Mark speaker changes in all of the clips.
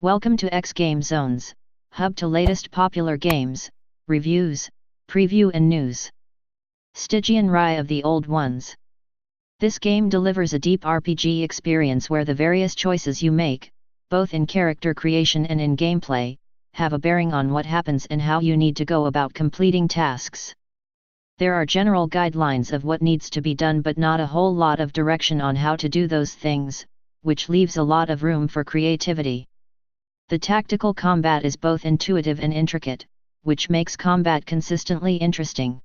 Speaker 1: Welcome to xGameZones, hub to latest popular games, reviews, preview and news. Stygian Rye of the Old Ones. This game delivers a deep RPG experience where the various choices you make, both in character creation and in gameplay, have a bearing on what happens and how you need to go about completing tasks. There are general guidelines of what needs to be done but not a whole lot of direction on how to do those things, which leaves a lot of room for creativity. The tactical combat is both intuitive and intricate, which makes combat consistently interesting.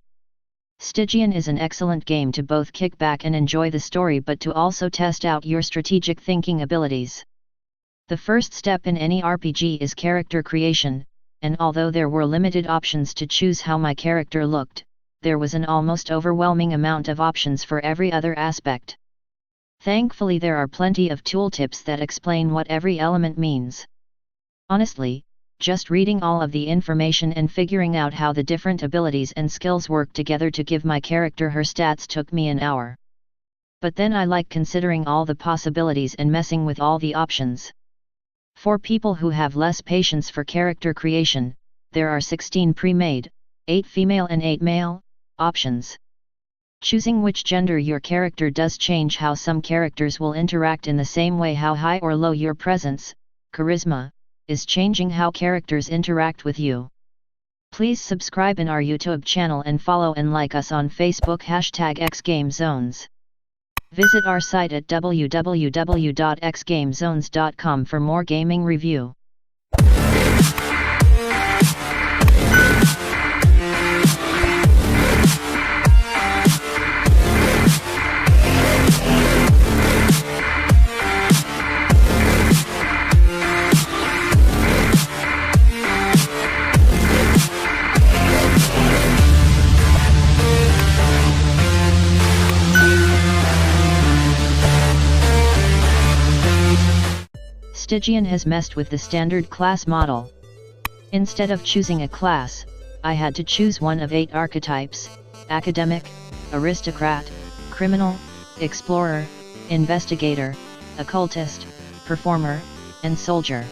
Speaker 1: Stygian is an excellent game to both kick back and enjoy the story but to also test out your strategic thinking abilities. The first step in any RPG is character creation, and although there were limited options to choose how my character looked, there was an almost overwhelming amount of options for every other aspect. Thankfully there are plenty of tooltips that explain what every element means. Honestly, just reading all of the information and figuring out how the different abilities and skills work together to give my character her stats took me an hour. But then I like considering all the possibilities and messing with all the options. For people who have less patience for character creation, there are 16 pre-made, 8 female and 8 male, options. Choosing which gender your character does change how some characters will interact in the same way how high or low your presence, charisma, is changing how characters interact with you. Please subscribe in our YouTube channel and follow and like us on Facebook #xGameZones. Visit our site at www.xgamezones.com for more gaming review. Stygian has messed with the standard class model. Instead of choosing a class, I had to choose one of 8 archetypes: academic, aristocrat, criminal, explorer, investigator, occultist, performer, and soldier.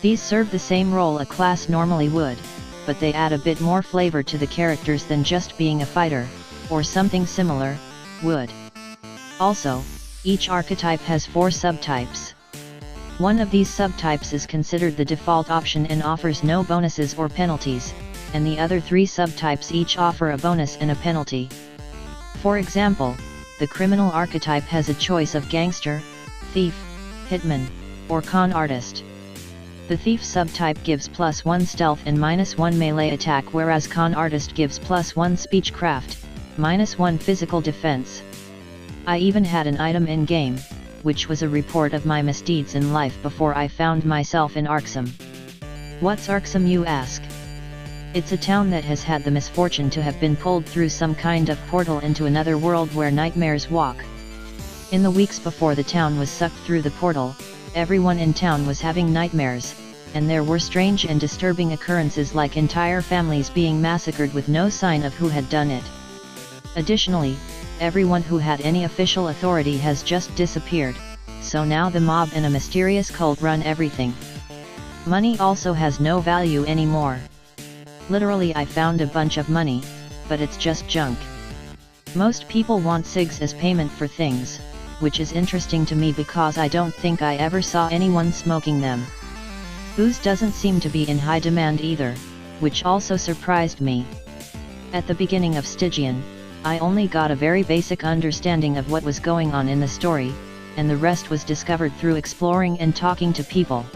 Speaker 1: These serve the same role a class normally would, but they add a bit more flavor to the characters than just being a fighter, or something similar, would. Also, each archetype has 4 subtypes. One of these subtypes is considered the default option and offers no bonuses or penalties, and the other 3 subtypes each offer a bonus and a penalty. For example, the criminal archetype has a choice of gangster, thief, hitman, or con artist. The thief subtype gives +1 stealth and -1 melee attack, whereas con artist gives +1 speechcraft, -1 physical defense. I even had an item in-game, which was a report of my misdeeds in life before I found myself in Arxum. What's Arxum, you ask? It's a town that has had the misfortune to have been pulled through some kind of portal into another world where nightmares walk. In the weeks before the town was sucked through the portal, everyone in town was having nightmares, and there were strange and disturbing occurrences like entire families being massacred with no sign of who had done it. Additionally, everyone who had any official authority has just disappeared, so now the mob and a mysterious cult run everything. Money also has no value anymore. Literally, I found a bunch of money, but it's just junk. Most people want cigs as payment for things, which is interesting to me because I don't think I ever saw anyone smoking them. Booze doesn't seem to be in high demand either, which also surprised me. At the beginning of Stygian, I only got a very basic understanding of what was going on in the story, and the rest was discovered through exploring and talking to people.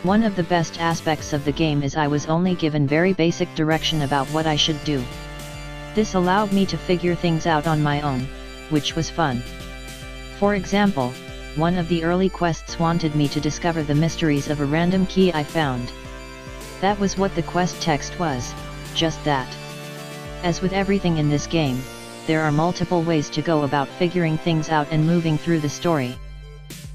Speaker 1: One of the best aspects of the game is I was only given very basic direction about what I should do. This allowed me to figure things out on my own, which was fun. For example, one of the early quests wanted me to discover the mysteries of a random key I found. That was what the quest text was, just that. As with everything in this game, there are multiple ways to go about figuring things out and moving through the story.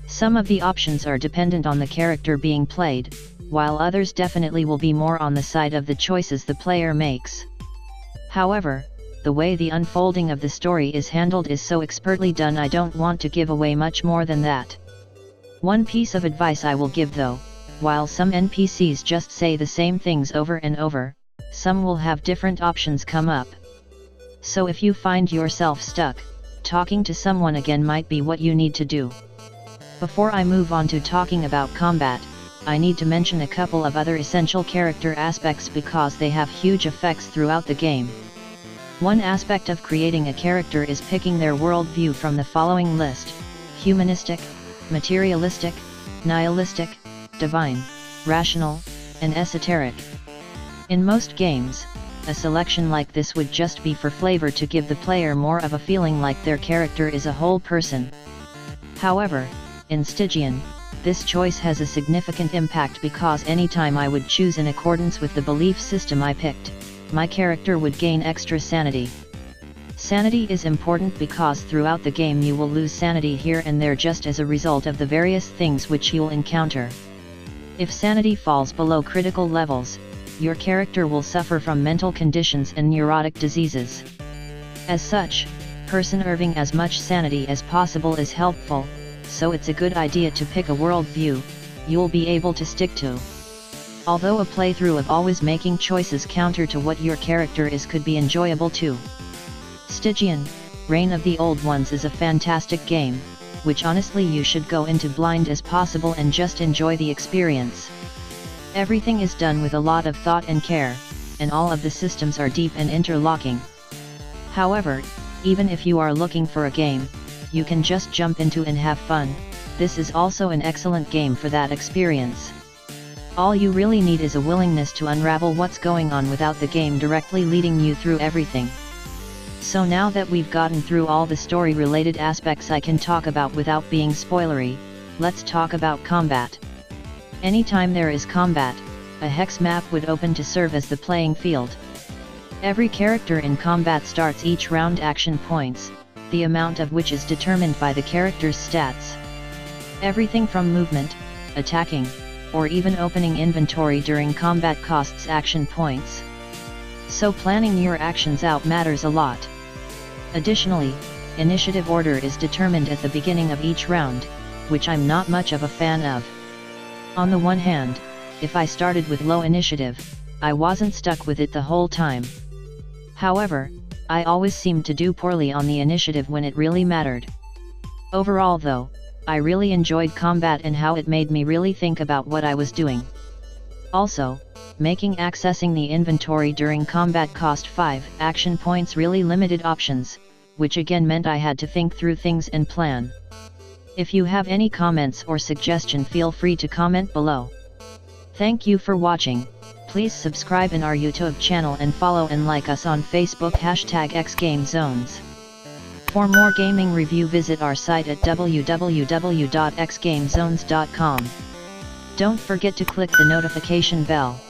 Speaker 1: Some of the options are dependent on the character being played, while others definitely will be more on the side of the choices the player makes. However, the way the unfolding of the story is handled is so expertly done I don't want to give away much more than that. One piece of advice I will give though, While some NPCs just say the same things over and over, some will have different options come up. So if you find yourself stuck, talking to someone again might be what you need to do. Before I move on to talking about combat, I need to mention a couple of other essential character aspects because they have huge effects throughout the game. One aspect of creating a character is picking their worldview from the following list: humanistic, materialistic, nihilistic, divine, rational, and esoteric. In most games, a selection like this would just be for flavor to give the player more of a feeling like their character is a whole person. However, in Stygian, this choice has a significant impact because anytime I would choose in accordance with the belief system I picked, my character would gain extra sanity. Sanity is important because throughout the game you will lose sanity here and there just as a result of the various things which you'll encounter. If sanity falls below critical levels, your character will suffer from mental conditions and neurotic diseases. As such, preserving as much sanity as possible is helpful, so it's a good idea to pick a worldview you'll be able to stick to. Although a playthrough of always making choices counter to what your character is could be enjoyable too. Stygian, Reign of the Old Ones is a fantastic game, which honestly you should go into blind as possible and just enjoy the experience. Everything is done with a lot of thought and care, and all of the systems are deep and interlocking. However, even if you are looking for a game you can just jump into and have fun, this is also an excellent game for that experience. All you really need is a willingness to unravel what's going on without the game directly leading you through everything. So now that we've gotten through all the story-related aspects I can talk about without being spoilery, let's talk about combat. Anytime there is combat, a hex map would open to serve as the playing field. Every character in combat starts each round action points, the amount of which is determined by the character's stats. Everything from movement, attacking, or even opening inventory during combat costs action points. So planning your actions out matters a lot. Additionally, initiative order is determined at the beginning of each round, which I'm not much of a fan of. On the one hand, if I started with low initiative, I wasn't stuck with it the whole time. However, I always seemed to do poorly on the initiative when it really mattered. Overall though, I really enjoyed combat and how it made me really think about what I was doing. Also, making accessing the inventory during combat cost 5 action points really limited options, which again meant I had to think through things and plan. If you have any comments or suggestion, feel free to comment below. Thank you for watching. Please subscribe in our YouTube channel and follow and like us on Facebook #xGameZones. For more gaming review visit our site at www.xgamezones.com. Don't forget to click the notification bell.